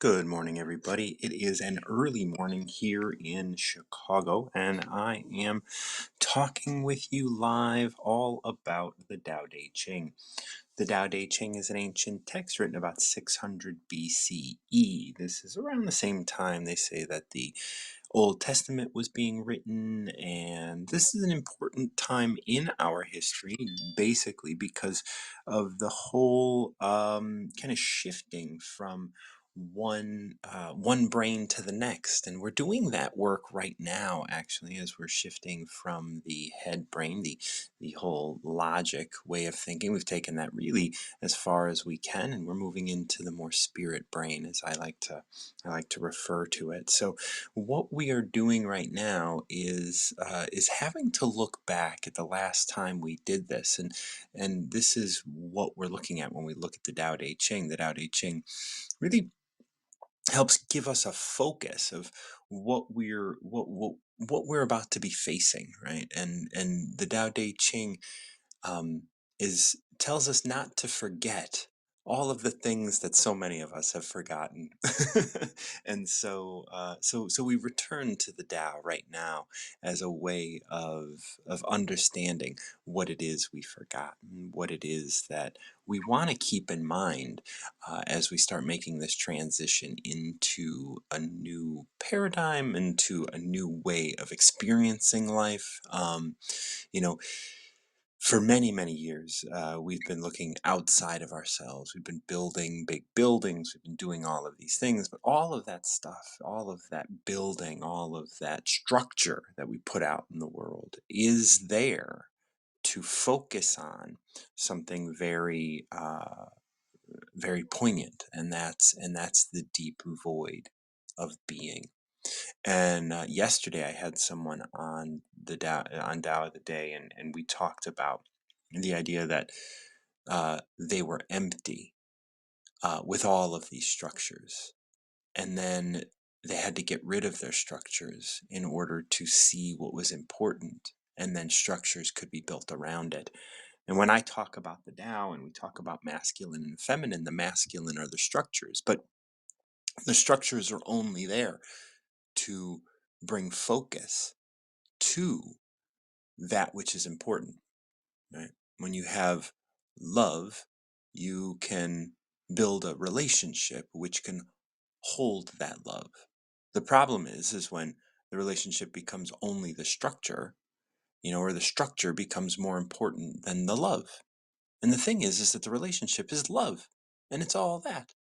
Good morning, everybody. It is an early morning here in Chicago, and I am talking with you live all about the Tao Te Ching. The Tao Te Ching is an ancient text written about 600 BCE. This is around the same time they say that the Old Testament was being written, and this is an important time in our history, basically because of the whole kind of shifting from one brain to the next, and we're doing that work right now, actually, as we're shifting from the head brain, the whole logic way of thinking. We've taken that really as far as we can, and we're moving into the more spirit brain, as I like to refer to it. So what we are doing right now is having to look back at the last time we did this, and this is what we're looking at when we look at the Tao Te Ching. The Tao Te Ching really helps give us a focus of what we're about to be facing, right? And the Tao Te Ching um, is tells us not to forget all of the things that so many of us have forgotten. And so we return to the Tao right now as a way of understanding what it is we forgot, and what it is that we want to keep in mind as we start making this transition into a new paradigm, into a new way of experiencing life. You know, for many, many years, we've been looking outside of ourselves. We've been building big buildings. We've been doing all of these things. But all of that stuff, all of that building, all of that structure that we put out in the world is there to focus on something very, very poignant, and that's the deep void of being. And yesterday, I had someone on the Tao of the Day, and we talked about the idea that they were empty with all of these structures, and then they had to get rid of their structures in order to see what was important, and then structures could be built around it. And when I talk about the Tao and we talk about masculine and feminine, the masculine are the structures, but the structures are only there to bring focus to that which is important, right? When you have love, you can build a relationship which can hold that love. The problem is when the relationship becomes only the structure, or the structure becomes more important than the love. And the thing is that the relationship is love, and it's all that.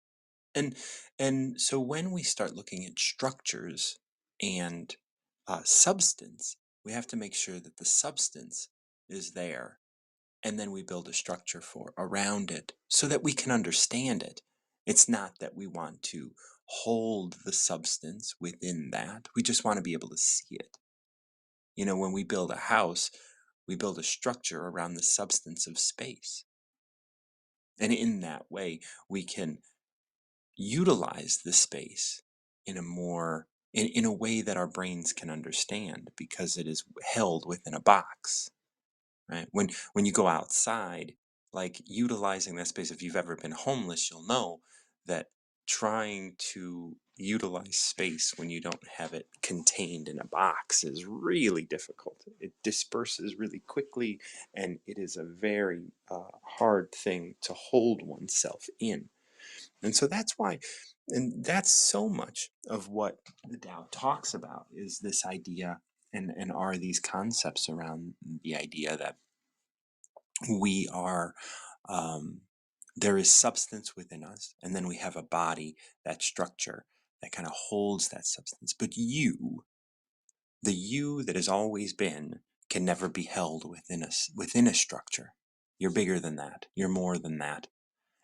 And so when we start looking at structures and substance, we have to make sure that the substance is there, and then we build a structure for around it so that we can understand it. It's not that we want to hold the substance within that. We just want to be able to see it. When we build a house, we build a structure around the substance of space. And in that way, we can utilize the space in a more in a way that our brains can understand, because it is held within a box, right? When you go outside, like utilizing that space, if you've ever been homeless, you'll know that trying to utilize space when you don't have it contained in a box is really difficult. It disperses really quickly, and it is a very hard thing to hold oneself in. And so that's why, and that's so much of what the Tao talks about, is this idea, and are these concepts around the idea that we are, um, there is substance within us, and then we have a body, that structure that kind of holds that substance. But the you that has always been, can never be held within us, within a structure. You're bigger than that. You're more than that.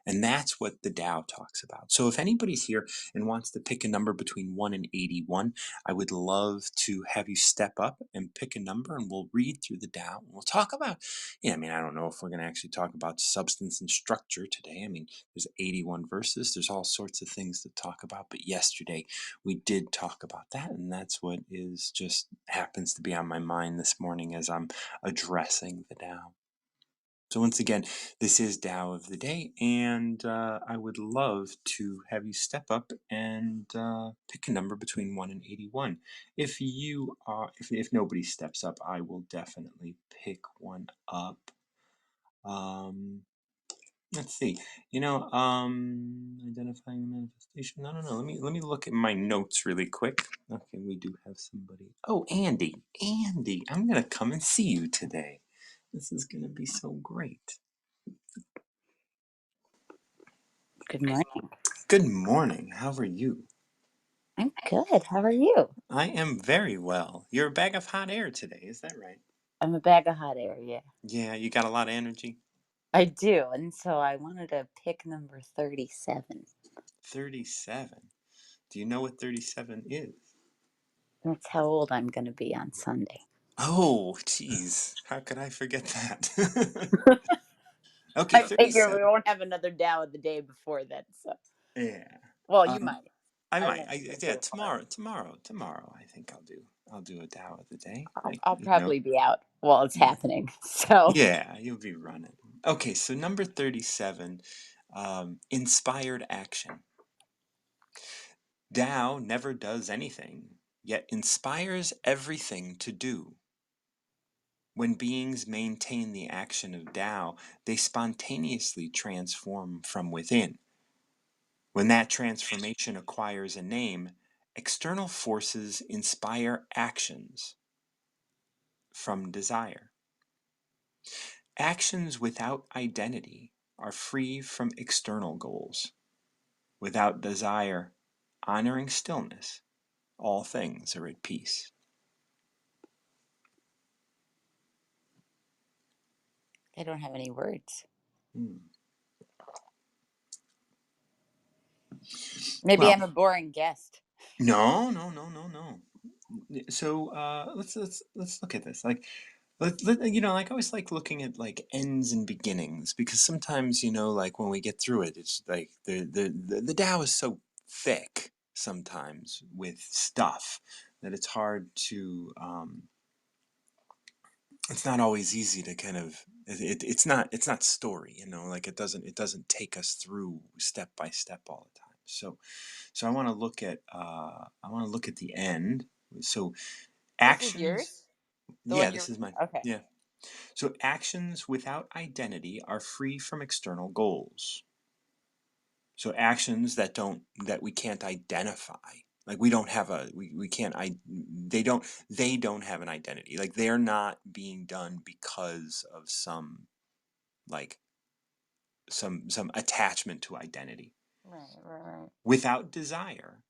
And that's what the Tao talks about. So if anybody's here and wants to pick a number between 1 and 81, I would love to have you step up and pick a number, and we'll read through the Tao. And we'll talk about, I don't know if we're going to actually talk about substance and structure today. There's 81 verses. There's all sorts of things to talk about. But yesterday we did talk about that. And that's what is just happens to be on my mind this morning as I'm addressing the Tao. So once again, this is Tao of the Day, and I would love to have you step up and pick a number between 1 and 81. If nobody steps up, I will definitely pick one up. Um, let's see. Identifying the manifestation. No, no, no. Let me look at my notes really quick. Okay, we do have somebody. Oh, Andy. Andy, I'm gonna come and see you today. This is gonna be so great. Good morning. Good morning. How are you? I'm good. How are you? I am very well. You're a bag of hot air today, is that right? I'm a bag of hot air, yeah. Yeah, you got a lot of energy. I do. And so I wanted to pick number 37. 37. Do you know what 37 is? That's how old I'm going to be on Sunday. Oh, geez. How could I forget that? Okay, I figure we 37. won't have another Dow of the day before then. So, Yeah. well, you Um, might. I I might. won't go Yeah, too far. tomorrow. I think I'll do a Tao of the day. I'll probably be out while it's Yeah, happening. So, yeah, you'll be running. Okay, so number 37, inspired action. Tao never does anything, yet inspires everything to do. When beings maintain the action of Tao, they spontaneously transform from within. When that transformation acquires a name, external forces inspire actions from desire. Actions without identity are free from external goals. Without desire, honoring stillness, all things are at peace. I don't have any words. Hmm. Maybe Well, I'm a boring guest. no, no, no, no, no. So let's look at this. Like I always like looking at like ends and beginnings because sometimes like when we get through it, it's like the Tao is so thick sometimes with stuff that it's hard to. It's not always easy to kind of. It's not story. Like it doesn't take us through step by step all the time. So I want to look at the end. So This is actions. yours? The Yeah, one this you're. is mine. Okay. Yeah. So actions without identity are free from external goals. So actions that we can't identify. Like we don't have a we can't I they don't have an identity. Like they're not being done because of like some attachment to identity. Right, right, right. Without desire,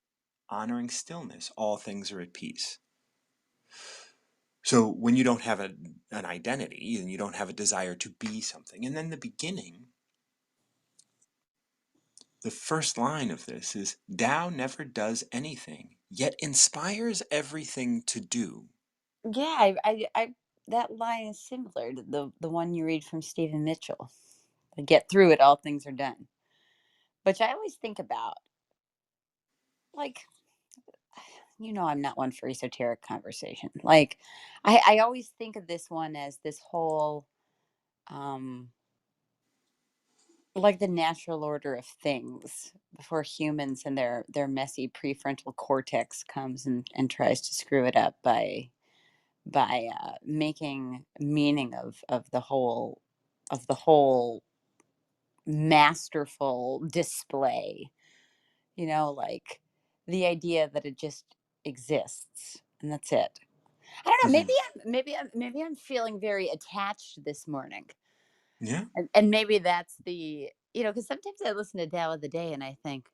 honoring stillness, all things are at peace. So when you don't have an identity and you don't have a desire to be something, and then the beginning, the first line of this is Tao never does anything, yet inspires everything to do. Yeah, that line is similar to the one you read from Stephen Mitchell. Get through it, all things are done. Which I always think about, like, I'm not one for esoteric conversation. Like, I always think of this one as this whole, um, like the natural order of things before humans and their messy prefrontal cortex comes and tries to screw it up by making meaning of the whole masterful display, like the idea that it just exists and that's it. I don't know. Hmm. Maybe I'm feeling very attached this morning, Yeah. and maybe that's because sometimes I listen to Tao of the Day and I think,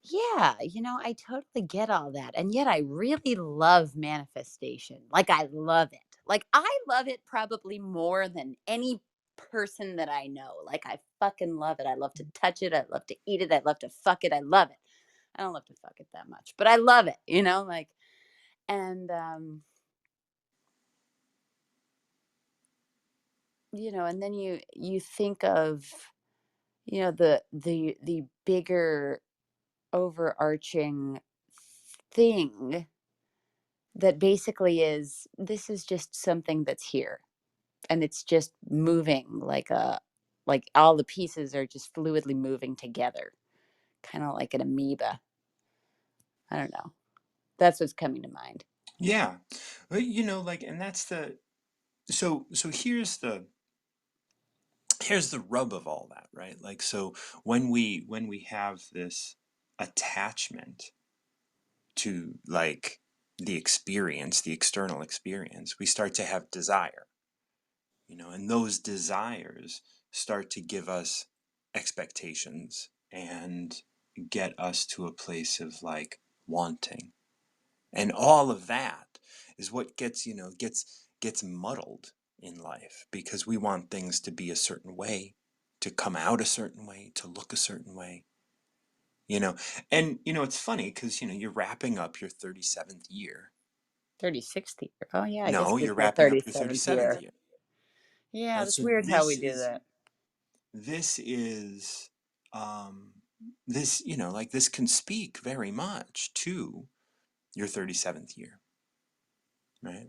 yeah, I totally get all that. And yet I really love manifestation. Like I love it. Like I love it probably more than any person that I know. Like I fucking love it. I love to touch it. I love to eat it. I love to fuck it. I love it. I don't love to fuck it that much, but I love it, like and and then you think of, the bigger overarching thing that basically is this is just something that's here. and it's just moving like all the pieces are just fluidly moving together, kind of like an amoeba. I don't know. That's what's coming to mind. Yeah. But, like, and that's so here's the rub of all that, right? Like, so when we have this attachment to, like, the experience, the external experience, we start to have desire, and those desires start to give us expectations and get us to a place of, like, wanting. And all of that is what gets muddled in life, because we want things to be a certain way, to come out a certain way, to look a certain way. You know, and it's funny because you're wrapping up your 37th year. 36th year. Oh yeah, I guess No, it is you're my wrapping up your 37th 37th year. year. Yeah, Right? that's So weird how we do that. this is um this, like, this can speak very much to your 37th year. Right,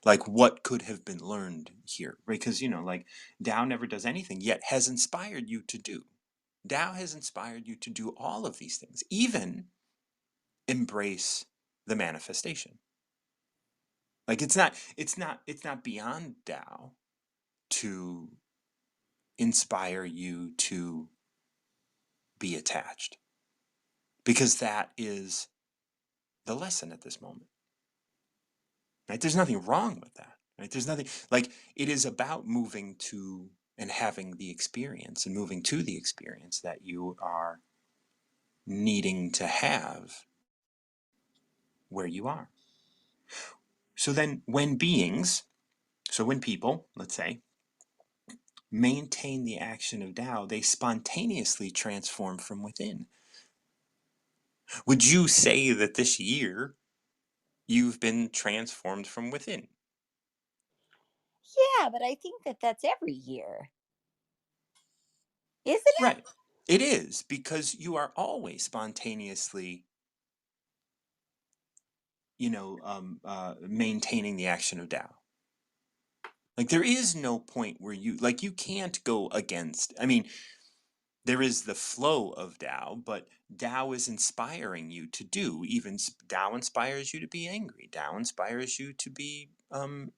like what could have been learned here, right? Because like, Tao never does anything, yet has inspired you to do. Tao has inspired you to do all of these things, even embrace the manifestation. Like, it's not beyond Tao to inspire you to be attached, because that is the lesson at this moment. Right? There's nothing wrong with that. Right? There's nothing, like, it is about moving to and having the experience and moving to the experience that you are needing to have where you are. So then when people, let's say, maintain the action of Tao, they spontaneously transform from within. Would you say that this year you've been transformed from within? Yeah, but I think that that's every year, isn't it? Right. It is, because you are always spontaneously, maintaining the action of Tao. Like, there is no point where you can't go against. I mean, there is the flow of Tao, but Tao is inspiring you to do. Even Tao inspires you to be angry. Tao inspires you to be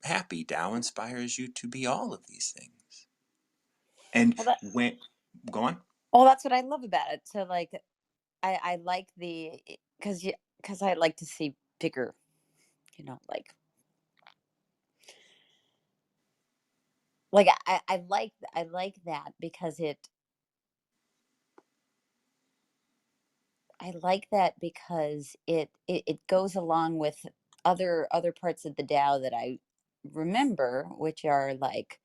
happy. Tao inspires you to be all of these things. And Well, that when go on. well, that's what I love about it. So like I like the because I like to see bigger, like I like that because it goes along with other parts of the Tao that I remember, which are like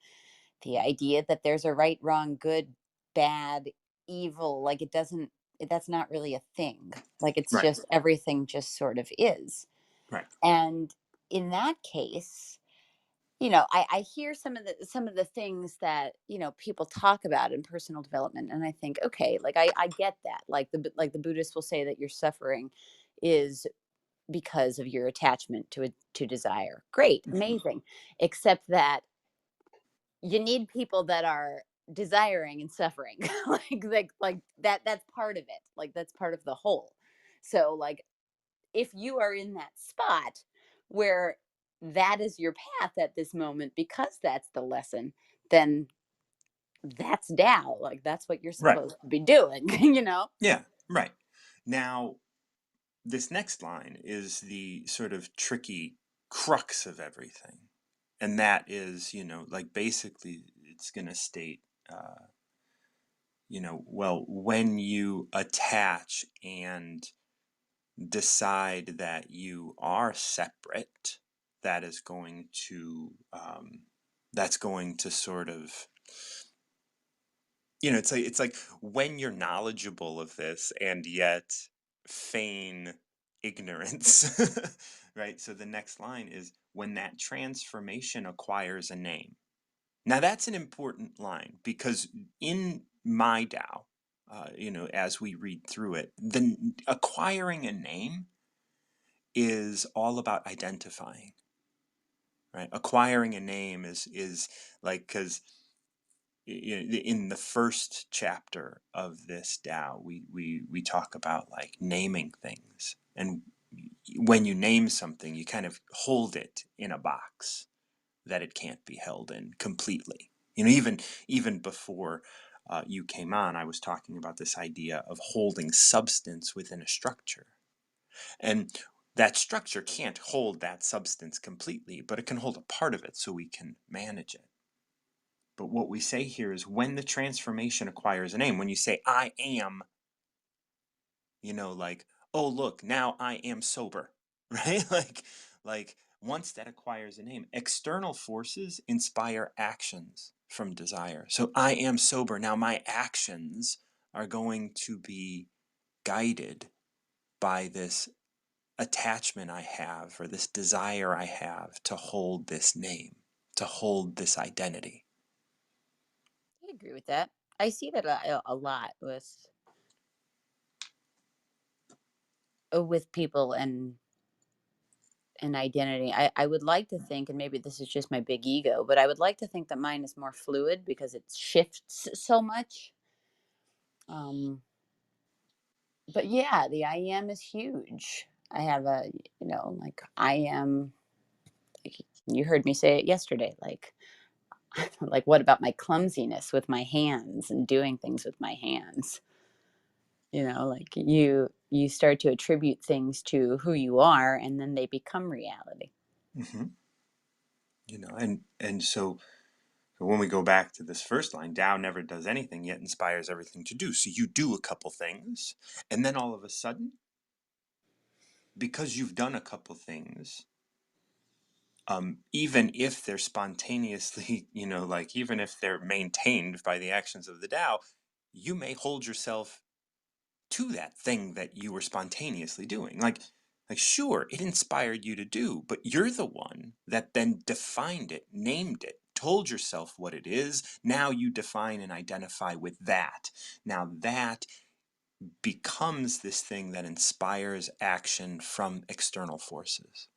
the idea that there's a right, wrong, good, bad, evil. Like that's not really a thing. Like it's Right. just everything just sort of is. Right. And in that case, I hear some of the things that people talk about in personal development, and I think, okay, like I get that. Like the Buddhists will say that your suffering is because of your attachment to desire. Great, Mhm. amazing. Except that you need people that are desiring and suffering. Like that's part of it. Like that's part of the whole. So like if you are in that spot where that is your path at this moment because that's the lesson, then that's Tao. Like that's what you're Right. supposed to be doing, you know? Yeah. Right. Now, this next line is the sort of tricky crux of everything. And that is, like, basically it's going to state, well, when you attach and decide that you are separate, that is going to, that's going to sort of, it's like when you're knowledgeable of this and yet feign ignorance. Right? So the next line is, when that transformation acquires a name. Now that's an important line, because in my Tao, as we read through it, acquiring a name is all about identifying. right? Acquiring a name is like, because in the first chapter of this Tao, we talk about like naming things, and when you name something, you kind of hold it in a box that it can't be held in completely. Even before you came on, I was talking about this idea of holding substance within a structure, and that structure can't hold that substance completely, but it can hold a part of it so we can manage it. But what we say here is when the transformation acquires a name, when you say, I am, like, oh, look, now I am sober, right? Like once that acquires a name, external forces inspire actions from desire. So I am sober. Now my actions are going to be guided by this attachment I have, or this desire I have to hold this name, to hold this identity. I agree with that. I see that a lot with people and identity. I would like to think, and maybe this is just my big ego, but I would like to think that mine is more fluid because it shifts so much. Um, but yeah, the I am is huge. I have like I am. Like, you heard me say it yesterday. Like what about my clumsiness with my hands and doing things with my hands? Like you start to attribute things to who you are, and then they become reality. Hmm. And so when we go back to this first line, Tao never does anything yet inspires everything to do. So you do a couple things, and then all of a sudden, because you've done a couple things, even if they're spontaneously, like even if they're maintained by the actions of the Tao, you may hold yourself to that thing that you were spontaneously doing. Like sure, it inspired you to do, but you're the one that then defined it, named it, told yourself what it is. Now you define and identify with that. Now that becomes this thing that inspires action from external forces.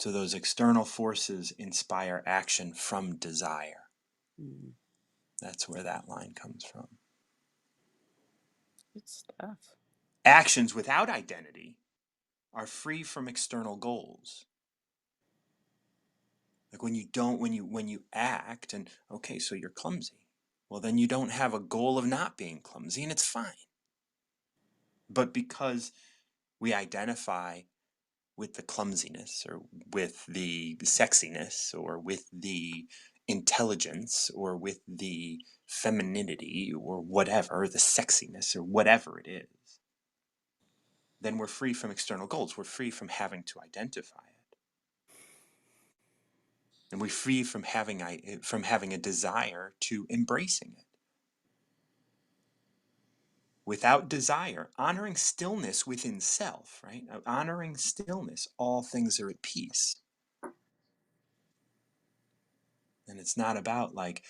So those external forces inspire action from desire. Mm, That's where that line comes from. good stuff. Actions without identity are free from external goals. Like when you don't, when you act, and okay, so you're clumsy. Well, then you don't have a goal of not being clumsy, and it's fine. But because we identify with the clumsiness, or with the sexiness, or with the intelligence, or with the femininity, or whatever, the sexiness, or whatever it is, then we're free from external goals. We're free from having to identify it. And we're free from having a desire to embracing it. Without desire, honoring stillness within self, right? Honoring stillness, all things are at peace. And it's not about like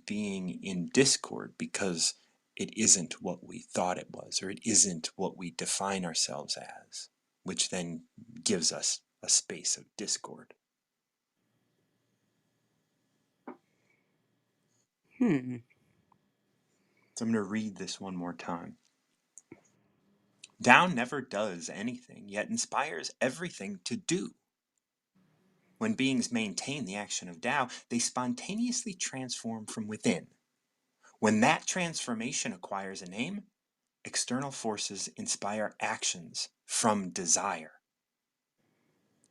being in discord because it isn't what we thought it was, or it isn't what we define ourselves as, which then gives us a space of discord. Hmm. So I'm going to read this one more time. Tao never does anything, yet inspires everything to do. When beings maintain the action of Tao, they spontaneously transform from within. When that transformation acquires a name, external forces inspire actions from desire.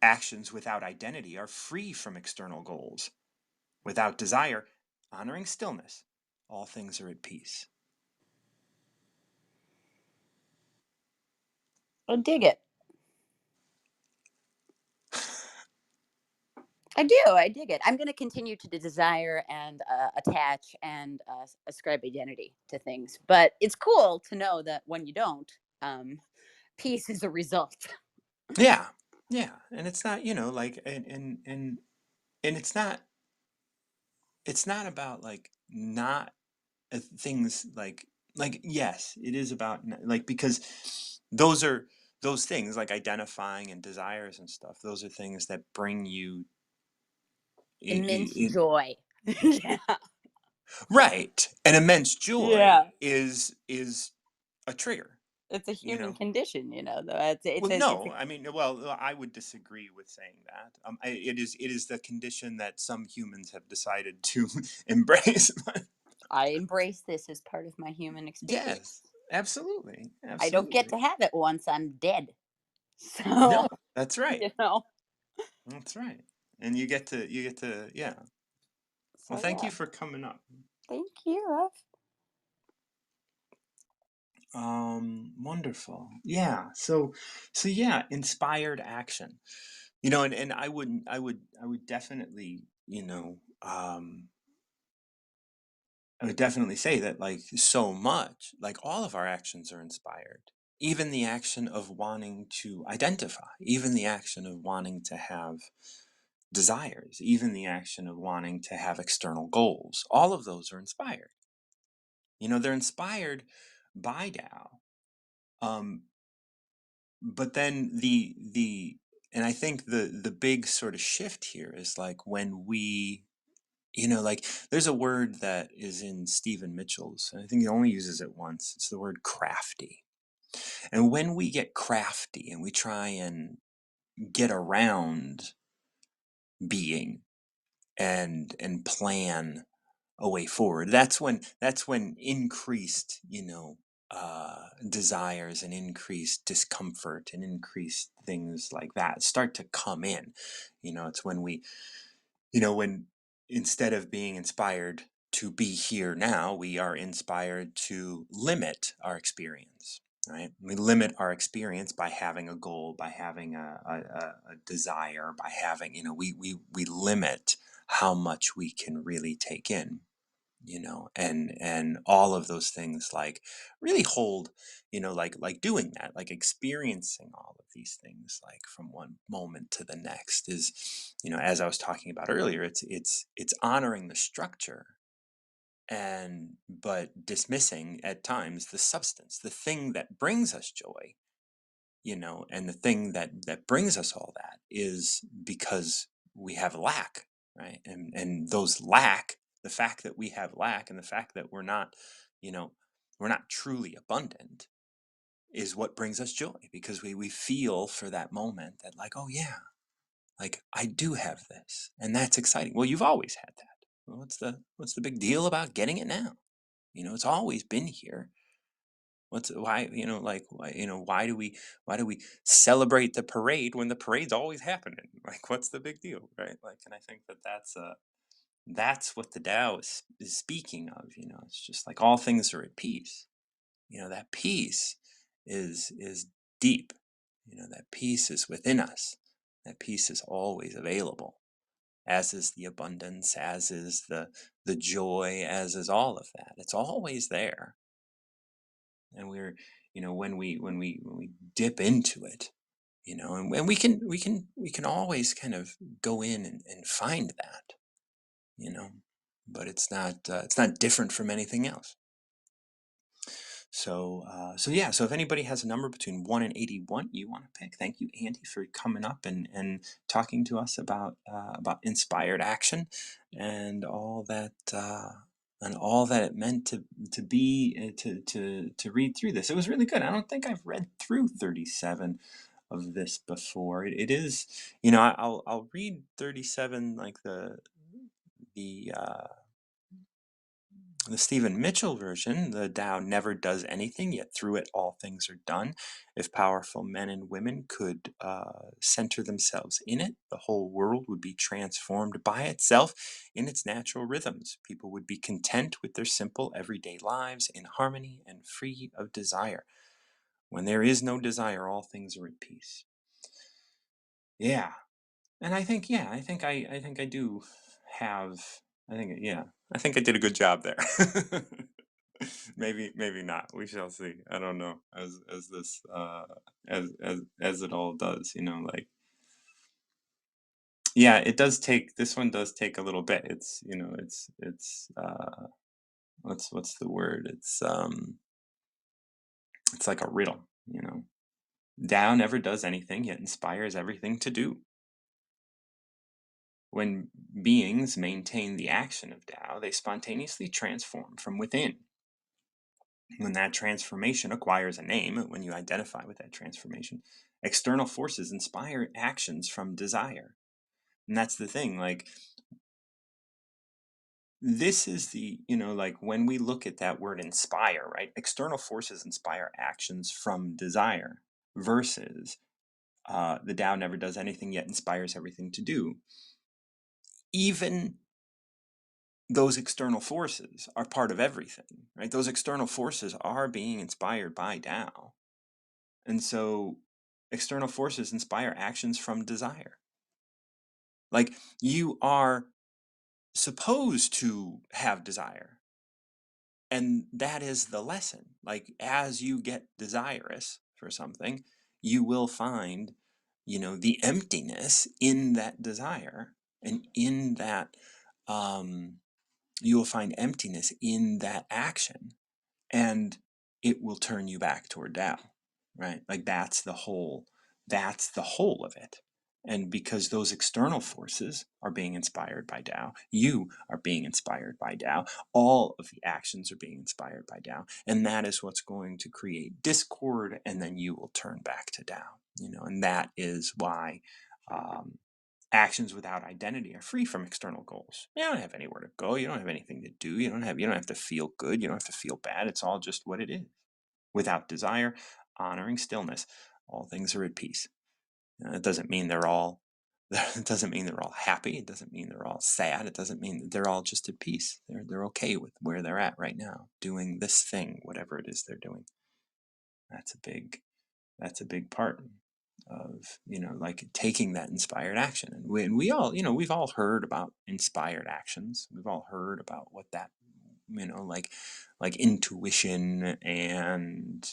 Actions without identity are free from external goals. Without desire, honoring stillness, all things are at peace. I dig it. I do. I dig it. I'm going to continue to desire and attach and ascribe identity to things. But it's cool to know that when you don't, um, peace is a result. Yeah, yeah, and it's not, like, and it's not about like not things like yes, it is about like, because those are those things like identifying and desires and stuff, those are things that bring you Immense I joy. Yeah. right. And immense joy Yeah. is a trigger, It's a you human know? condition, though. It's a No, I mean, I would disagree with saying that. It is the condition that some humans have decided to embrace. I embrace this as part of my human Yes, experience. absolutely, I don't get absolutely. to have it once I'm dead. No, So, that's right. you know. That's right. And you get to yeah. Well, So thank you yeah. for coming up. Thank you, love. Wonderful. Yeah. So yeah, inspired action. And I would definitely, I would definitely say that like so much, like all of our actions are inspired. Even the action of wanting to identify, even the action of wanting to have desires, even the action of wanting to have external goals, all of those are inspired. They're inspired by Tao. Um, but then and I think the big sort of shift here is like when we, like there's a word that is in Stephen Mitchell's, and I think he only uses it once. It's the word crafty. And when we get crafty and we try and get around being and plan a way forward, that's when increased, desires and increased discomfort and increased things like that start to come in. It's when when instead of being inspired to be here now, we are inspired to limit our experience, right? We limit our experience by having a goal, by having a desire, by having, we limit how much we can really take in, and all of those things like really hold, like doing that, like experiencing all of these things like from one moment to the next is, as I was talking about earlier, it's honoring the structure and but dismissing at times the substance, the thing that brings us joy, and the thing that brings us all that is because we have lack, right? And those lack, the fact that we have lack and the fact that you know we're not truly abundant is what brings us joy, because we feel for that moment that like, oh yeah, like I do have this and that's exciting. Well, you've always had that. Well, what's the big deal about getting it now? It's always been here. What's why, like why, why do we celebrate the parade when the parade's always happening? Like what's the big deal, right? Like, and I think that that's what the Tao is speaking of. It's just like all things are at peace. That peace is deep. That peace is within us. That peace is always available, as is the abundance, as is the joy, as is all of that. It's always there. And we're, when we dip into it, and we can always kind of go in and find that, you know but it's not different from anything else. So yeah, so if anybody has a number between 1 and 81 you want to pick, thank you, Andy, for coming up and talking to us about inspired action and all that it meant to be to read through this. It was really good. I don't think I've read through 37 of this before. It is, I'll read 37, like the Stephen Mitchell version. The Tao never does anything, yet through it all things are done. If powerful men and women could center themselves in it, the whole world would be transformed by itself in its natural rhythms. People would be content with their simple everyday lives in harmony and free of desire. When there is no desire, all things are at peace. Yeah. And I think, yeah, I think I do have, yeah, I think I did a good job there. Maybe not. We shall see. I don't know. As this as it all does, like, yeah, it does take, this one does take a little bit. It's, it's what's the word? It's like a riddle. Tao never does anything, yet inspires everything to do. When beings maintain the action of Tao, they spontaneously transform from within. When that transformation acquires a name, when you identify with that transformation, external forces inspire actions from desire. And that's the thing, like, this is the, like, when we look at that word inspire, right? External forces inspire actions from desire versus the Tao never does anything yet inspires everything to do. Even those external forces are part of everything, right? Those external forces are being inspired by Tao. And so external forces inspire actions from desire. Like, you are supposed to have desire. And that is the lesson. Like, as you get desirous for something, you will find, the emptiness in that desire, and in that, um, you will find emptiness in that action, and it will turn you back toward Tao, right? Like, that's the whole of it. And because those external forces are being inspired by Tao, you are being inspired by Tao, all of the actions are being inspired by Tao, and that is what's going to create discord, and then you will turn back to Tao, and that is why um, actions without identity are free from external goals. You don't have anywhere to go. You don't have anything to do. You don't have to feel good. You don't have to feel bad. It's all just what it is. Without desire, honoring stillness, all things are at peace. It doesn't mean they're all it doesn't mean they're all happy. It doesn't mean they're all sad. It doesn't mean that they're all just at peace. They're okay with where they're at right now, doing this thing, whatever it is they're doing. That's a big that's a big part of, like, taking that inspired action. And we all, we've all heard about inspired actions. We've all heard about what that, like intuition, and,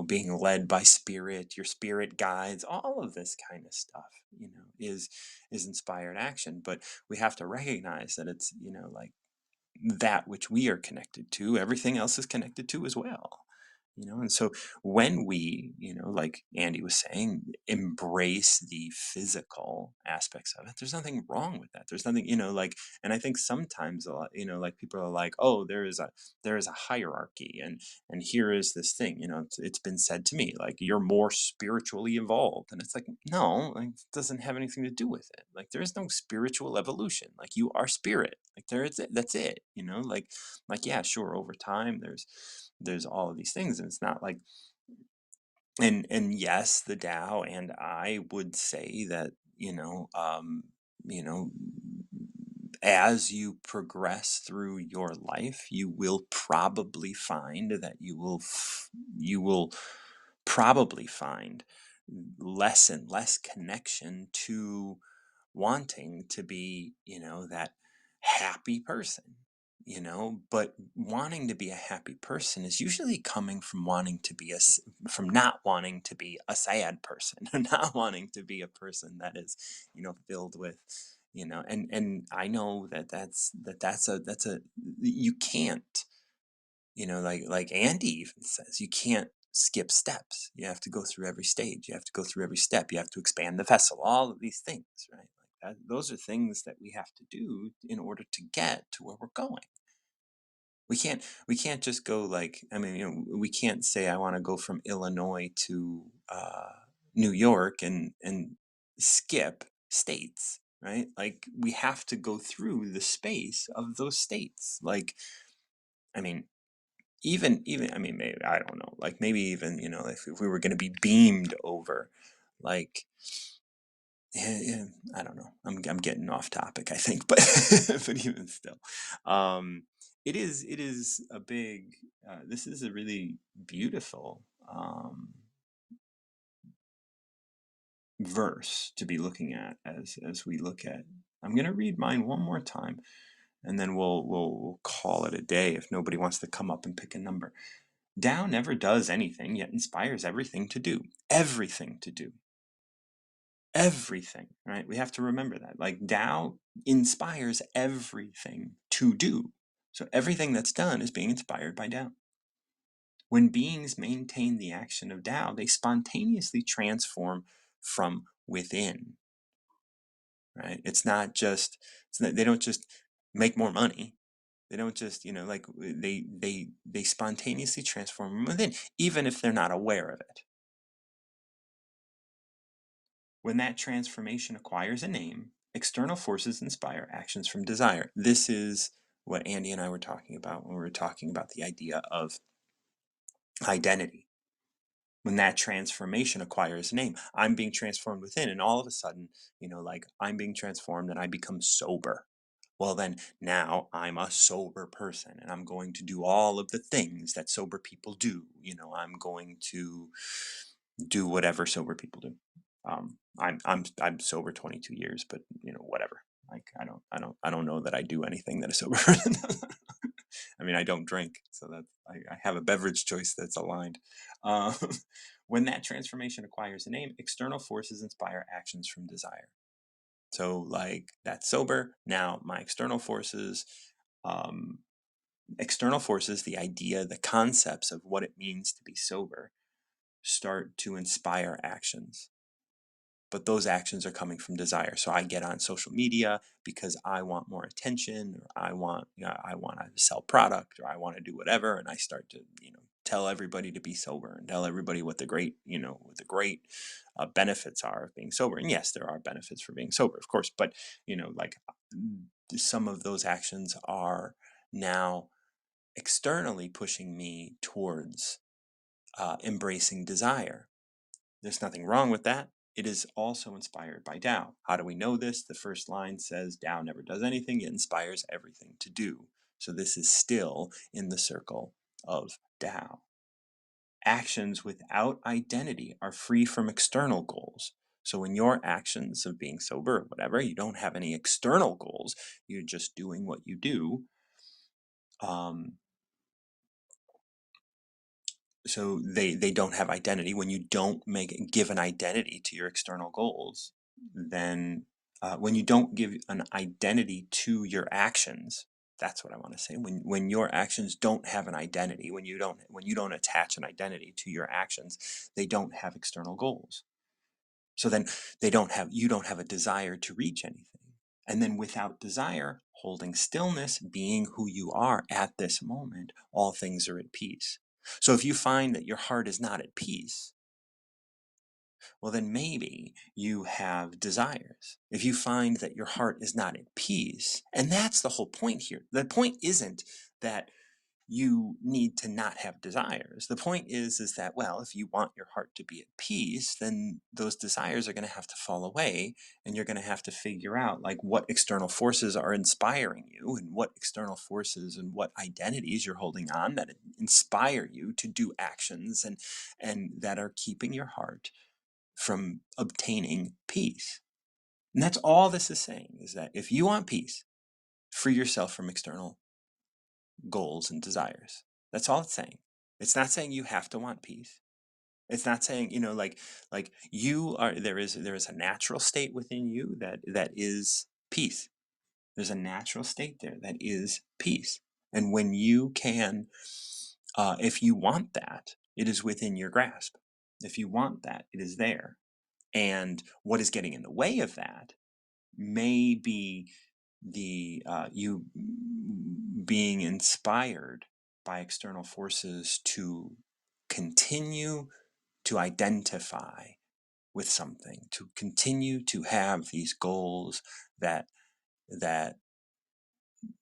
being led by spirit, your spirit guides, all of this kind of stuff, is inspired action. But we have to recognize that it's, like, that which we are connected to, everything else is connected to as well. And so when we, like Andy was saying, embrace the physical aspects of it, there's nothing wrong with that. There's nothing, like, and I think sometimes a lot, like, people are like, oh, there is a hierarchy, and here is this thing, it's been said to me, like, you're more spiritually evolved, and it's like, no, like, it doesn't have anything to do with it. Like, there is no spiritual evolution. Like, you are spirit. Like, there is it. That's it. Like, yeah, sure, over time there's all of these things, and it's not like, and yes, the Tao and I would say that, you know as you progress through your life, you will probably find that you will probably find less and less connection to wanting to be, that happy person, but wanting to be a happy person is usually coming from from not wanting to be a sad person, not wanting to be a person that is, filled with, and I know that's a you can't, like Andy even says, you can't skip steps. You have to go through every stage. You have to go through every step. You have to expand the vessel. All of these things, right? Like that, those are things that we have to do in order to get to where we're going. We can't just go, like, I mean, we can't say I want to go from Illinois to New York and skip states, right? Like, we have to go through the space of those states. Like, I mean, even I mean, maybe, I don't know, like, maybe even, if we were going to be beamed over, like, yeah, I don't know, I'm getting off topic, I think, but but even still, um it is a big, this is a really beautiful verse to be looking at, as we look at. I'm going to read mine one more time, and then we'll call it a day if nobody wants to come up and pick a number. Tao never does anything, yet inspires everything to do. Everything to do. Everything, right? We have to remember that. Like, Tao inspires everything to do. So everything that's done is being inspired by Tao. When beings maintain the action of Tao, they spontaneously transform from within, right? They don't just make more money. They don't just, like they spontaneously transform from within, even if they're not aware of it. When that transformation acquires a name, external forces inspire actions from desire. This is what Andy and I were talking about when we were talking about the idea of identity. When that transformation acquires a name, I'm being transformed within, and all of a sudden, like I'm being transformed and I become sober. Well, then now I'm a sober person and I'm going to do all of the things that sober people do. I'm going to do whatever sober people do. I'm sober 22 years, but whatever. Like I don't know that I do anything that a sober person does. I mean, I don't drink, so that I have a beverage choice that's aligned. Um, when that transformation acquires a name, external forces inspire actions from desire. So, like that's sober. Now, my um, external forces, the idea, the concepts of what it means to be sober, start to inspire actions, but those actions are coming from desire. So I get on social media because I want more attention, or I want to sell product, or I want to do whatever, and I start to tell everybody to be sober and tell everybody what the great benefits are of being sober. And yes, there are benefits for being sober, of course, but like some of those actions are now externally pushing me towards embracing desire. There's nothing wrong with that. It is also inspired by Tao. How do we know this? The first line says Tao never does anything, it inspires everything to do. So this is still in the circle of Tao. Actions without identity are free from external goals. So in your actions of being sober or whatever, you don't have any external goals. You're just doing what you do. Um, so they don't have identity. When you don't give an identity to your external goals, then when you don't give an identity to your actions, that's what I want to say. When your actions don't have an identity, when you don't attach an identity to your actions, they don't have external goals. So then you don't have a desire to reach anything. And then without desire, holding stillness, being who you are at this moment, all things are at peace. So if you find that your heart is not at peace, well, then maybe you have desires. If you find that your heart is not at peace, and that's the whole point here. The point isn't that you need to not have desires. The point is that, well, if you want your heart to be at peace, then those desires are going to have to fall away, and you're going to have to figure out like what external forces are inspiring you, and what external forces and what identities you're holding on that inspire you to do actions and that are keeping your heart from obtaining peace. And that's all this is saying, is that if you want peace, free yourself from external goals and desires. That's all it's saying. It's not saying you have to want peace. It's not saying, like you are there is a natural state within you that is peace. There's a natural state there that is peace. And when you can if you want that, it is within your grasp. If you want that, it is there. And what is getting in the way of that may be the you being inspired by external forces to continue to identify with something, to continue to have these goals that that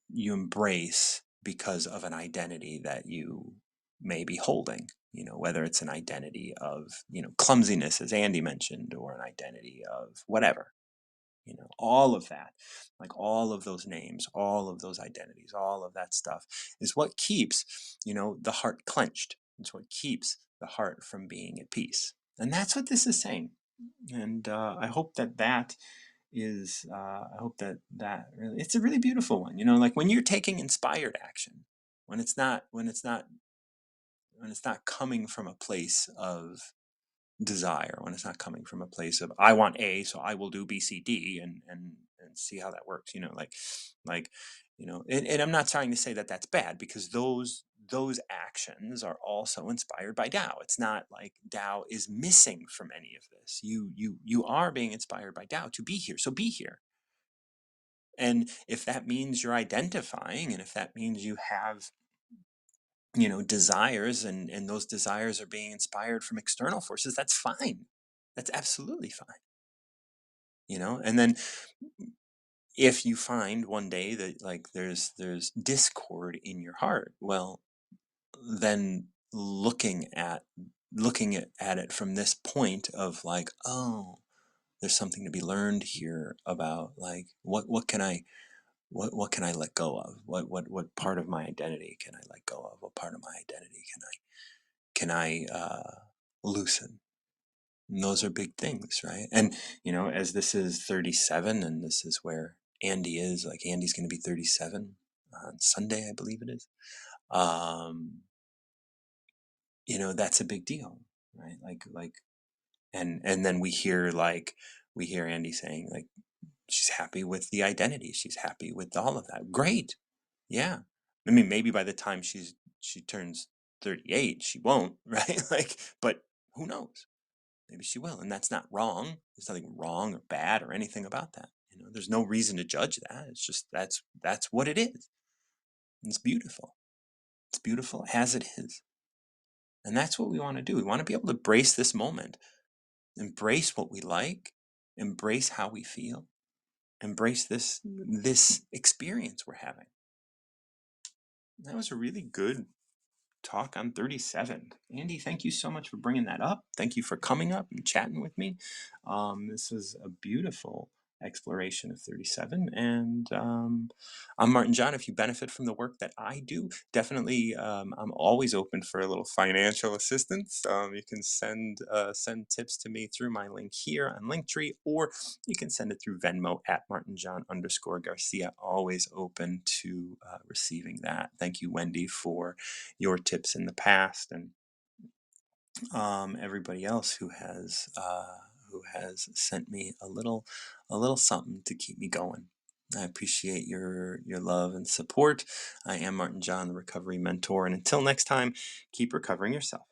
you embrace because of an identity that you may be holding. Whether it's an identity of clumsiness, as Andy mentioned, or an identity of whatever. All of that, like all of those names, all of those identities, all of that stuff is what keeps the heart clenched. It's what keeps the heart from being at peace. And that's what this is saying. And I hope that really, it's a really beautiful one. Like when you're taking inspired action, when it's not coming from a place of desire, when it's not coming from a place of I want A, so I will do B, C, D, and see how that works. And I'm not trying to say that that's bad, because those actions are also inspired by Tao. It's not like Tao is missing from any of this. You are being inspired by Tao to be here. So be here. And if that means you're identifying, and if that means you have, desires, and those desires are being inspired from external forces, that's fine. That's absolutely fine. And then if you find one day that, like, there's discord in your heart, well, then looking at it from this point of, like, oh, there's something to be learned here about, like, what can I let go of? What part of my identity can I let go of? What part of my identity can I loosen? And those are big things, right? And as this is 37, and this is where Andy is, like, Andy's going to be 37 on Sunday, I believe it is. Um, that's a big deal, right? Like, and then we hear Andy saying, like, she's happy with the identity. She's happy with all of that. Great. Yeah. I mean, maybe by the time she turns 38, she won't, right? Like, but who knows? Maybe she will, and that's not wrong. There's nothing wrong or bad or anything about that. There's no reason to judge that. It's just that's what it is. And it's beautiful. It's beautiful as it is. And that's what we want to do. We want to be able to brace this moment, embrace what we like, embrace how we feel, embrace this experience we're having. That was a really good talk on 37. Andy, thank you so much for bringing that up. Thank you for coming up and chatting with me. This was a beautiful exploration of 37. And I'm Martin John. If you benefit from the work that I do, definitely, I'm always open for a little financial assistance. You can send tips to me through my link here on Linktree, or you can send it through Venmo at @MartinJohn_Garcia. Always open to receiving that. Thank you, Wendy, for your tips in the past, and everybody else who has sent me a little something to keep me going. I appreciate your love and support. I am Martin John, the recovery mentor, and until next time, keep recovering yourself.